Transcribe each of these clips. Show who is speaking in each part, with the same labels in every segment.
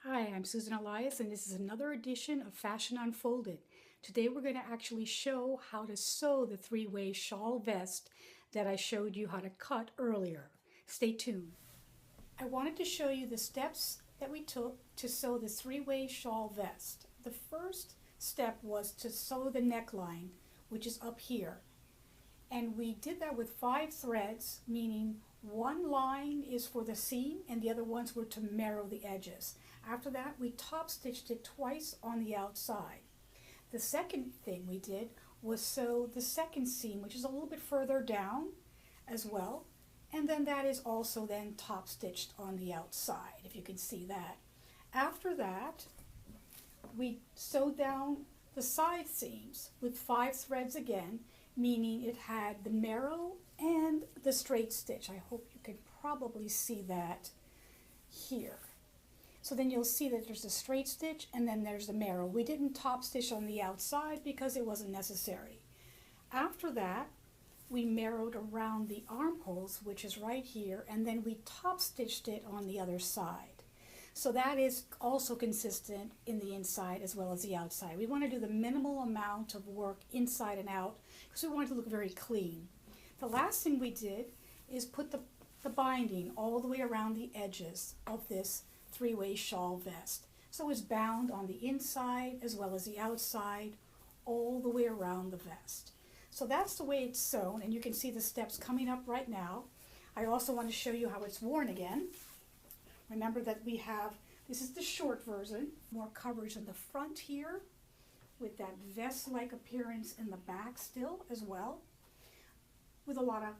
Speaker 1: Hi, I'm Susan Elias, and this is another edition of Fashion Unfolded. Today we're going to actually show how to sew the three-way shawl vest that I showed you how to cut earlier. Stay tuned. I wanted to show you the steps that we took to sew the three-way shawl vest. The first step was to sew the neckline, which is up here. And we did that with 5 threads, meaning one line is for the seam and the other ones were to narrow the edges. After that, we top stitched it twice on the outside. The second thing we did was sew the second seam, which is a little bit further down as well. And then that is also then top stitched on the outside, if you can see that. After that, we sewed down the side seams with 5 threads again, meaning it had the narrow and the straight stitch. I hope you can probably see that here. So then you'll see that there's a straight stitch and then there's the narrow. We didn't top stitch on the outside because it wasn't necessary. After that, we narrowed around the armholes, which is right here, and then we top stitched it on the other side. So that is also consistent in the inside as well as the outside. We want to do the minimal amount of work inside and out because we want it to look very clean. The last thing we did is put the binding all the way around the edges of this three-way shawl vest. So it's bound on the inside as well as the outside all the way around the vest. So that's the way it's sewn, and you can see the steps coming up right now. I also want to show you how it's worn again. Remember that we have, this is the short version, more coverage in the front here with that vest-like appearance in the back still as well, with a lot of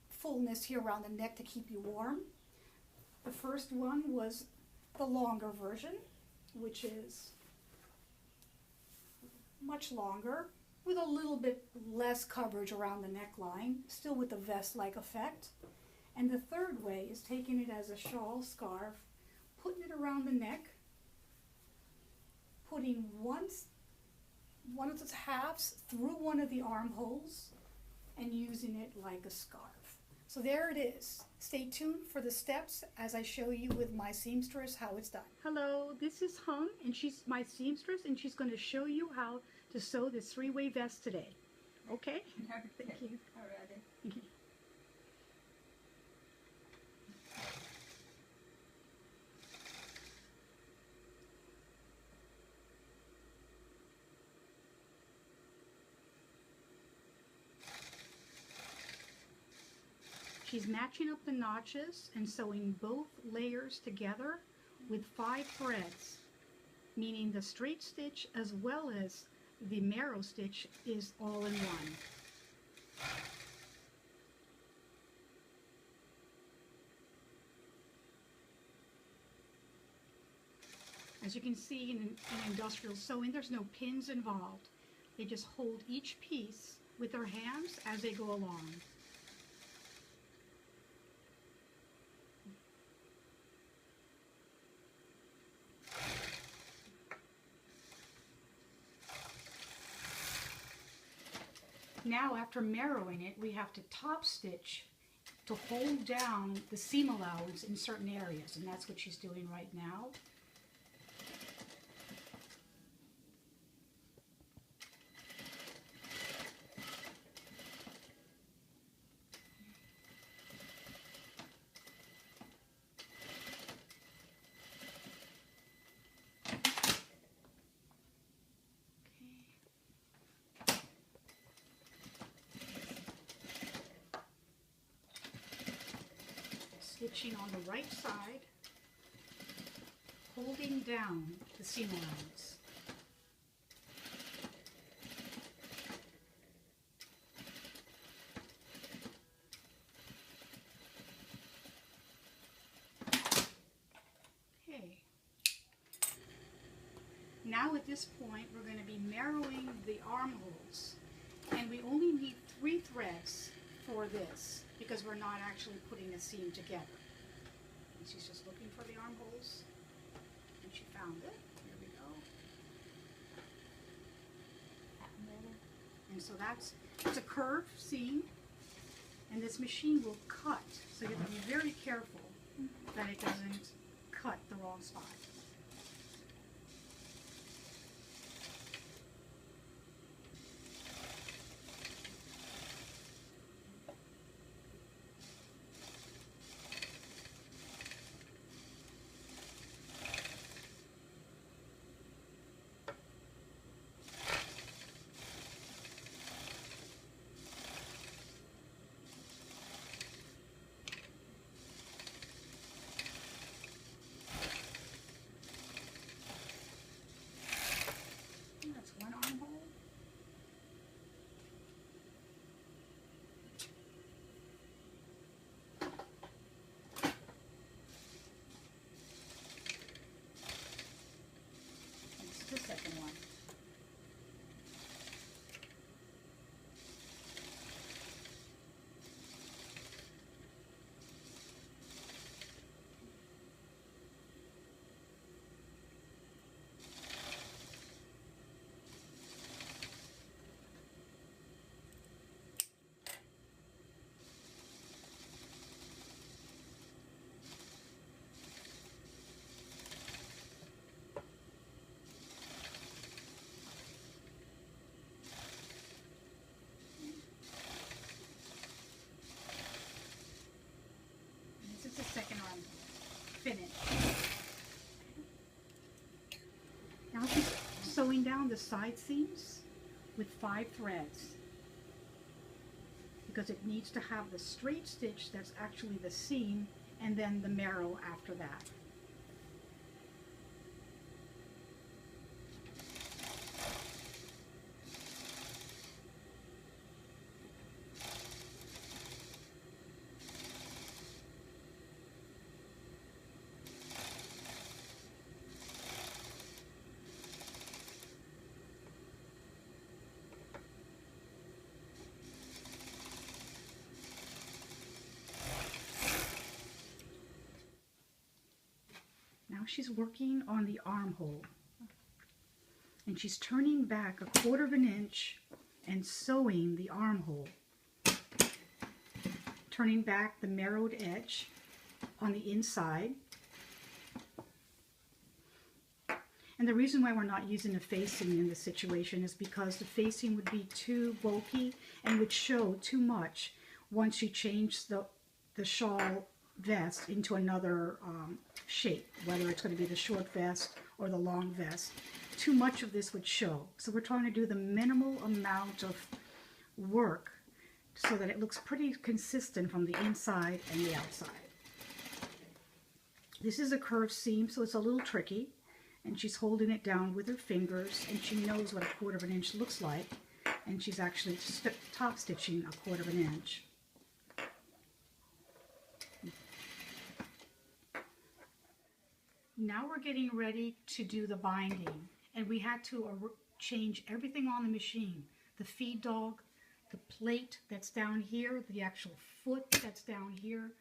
Speaker 1: fullness here around the neck to keep you warm. The first one was the longer version, which is much longer with a little bit less coverage around the neckline, still with the vest-like effect. And the third way is taking it as a shawl scarf, putting it around the neck, putting one of the halves through one of the armholes, and using it like a scarf. So there it is. Stay tuned for the steps as I show you with my seamstress how it's done. Hello, this is Hung, and she's my seamstress, and she's going to show you how to sew this three-way vest today. Okay? Thank you.
Speaker 2: Alrighty.
Speaker 1: Thank you. She's matching up the notches and sewing both layers together with 5 threads, meaning the straight stitch as well as the narrow stitch is all in one. As you can see in industrial sewing, there's no pins involved. They just hold each piece with their hands as they go along. Now, after narrowing it, we have to top stitch to hold down the seam allowance in certain areas, and that's what she's doing right now. Stitching on the right side, holding down the seam allowance. Okay. Now at this point we're going to be narrowing the armholes, and we only need 3 threads for this because we're not actually putting a seam together. And she's just looking for the armholes, and she found it. Here we go. And so it's a curved seam, and this machine will cut, so you have to be very careful that it doesn't cut the wrong spot. down the side seams with 5 threads because it needs to have the straight stitch that's actually the seam and then the marrow after that. Now she's working on the armhole, and she's turning back 1/4 inch and sewing the armhole, turning back the marrowed edge on the inside. And the reason why we're not using a facing in this situation is because the facing would be too bulky and would show too much once you change the shawl vest into another shape, whether it's going to be the short vest or the long vest. Too much of this would show. So we're trying to do the minimal amount of work so that it looks pretty consistent from the inside and the outside. This is a curved seam, so it's a little tricky, and she's holding it down with her fingers, and she knows what 1/4 inch looks like, and she's actually top stitching 1/4 inch. Now we're getting ready to do the binding, and we had to change everything on the machine. The feed dog, the plate that's down here, the actual foot that's down here,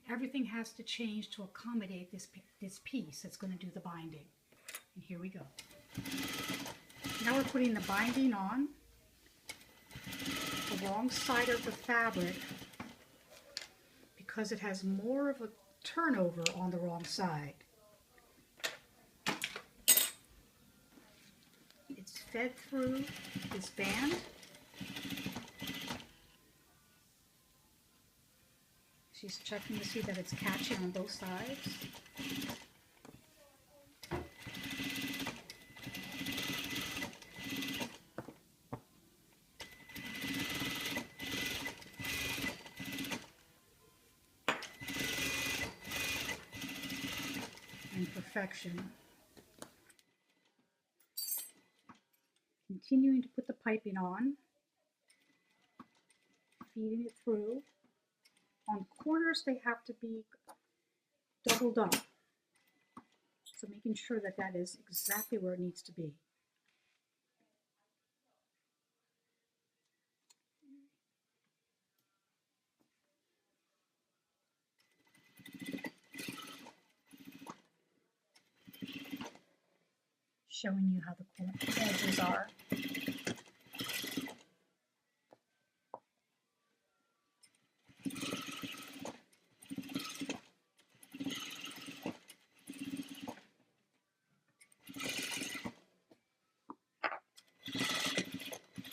Speaker 1: everything has to change to accommodate this piece that's going to do the binding. And here we go. Now we're putting the binding on the wrong side of the fabric because it has more of a turnover on the wrong side. It's fed through this band. She's checking to see that it's catching on both sides. And perfection. Continuing to put the piping on, feeding it through. On corners, they have to be doubled up. So making sure that that is exactly where it needs to be. Showing you how the edges are.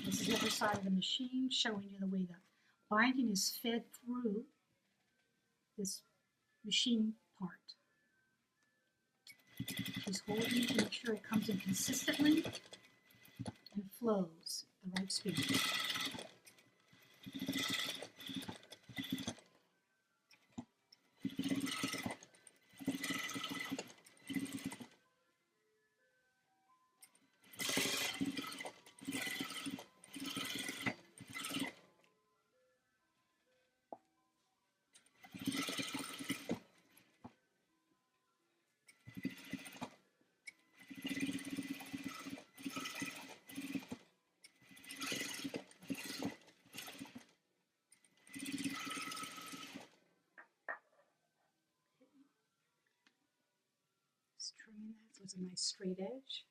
Speaker 1: This is the other side of the machine, showing you the way the binding is fed through this machine part. She's holding to make sure it comes in consistently and flows at the right speed. Trimming that so it's a nice straight edge.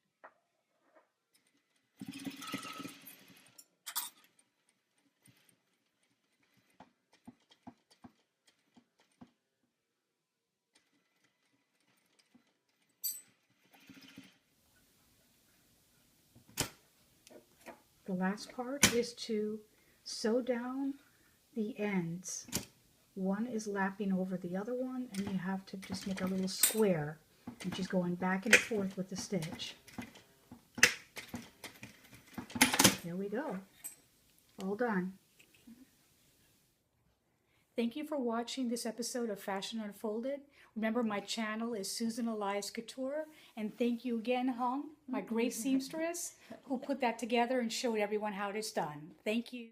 Speaker 1: The last part is to sew down the ends. One is lapping over the other one, and you have to just make a little square. And she's going back and forth with the stitch. There we go. All done. Thank you for watching this episode of Fashion Unfolded. Remember, my channel is Susan Elias Couture. And thank you again, Hung, my great seamstress, who put that together and showed everyone how it's done. Thank you.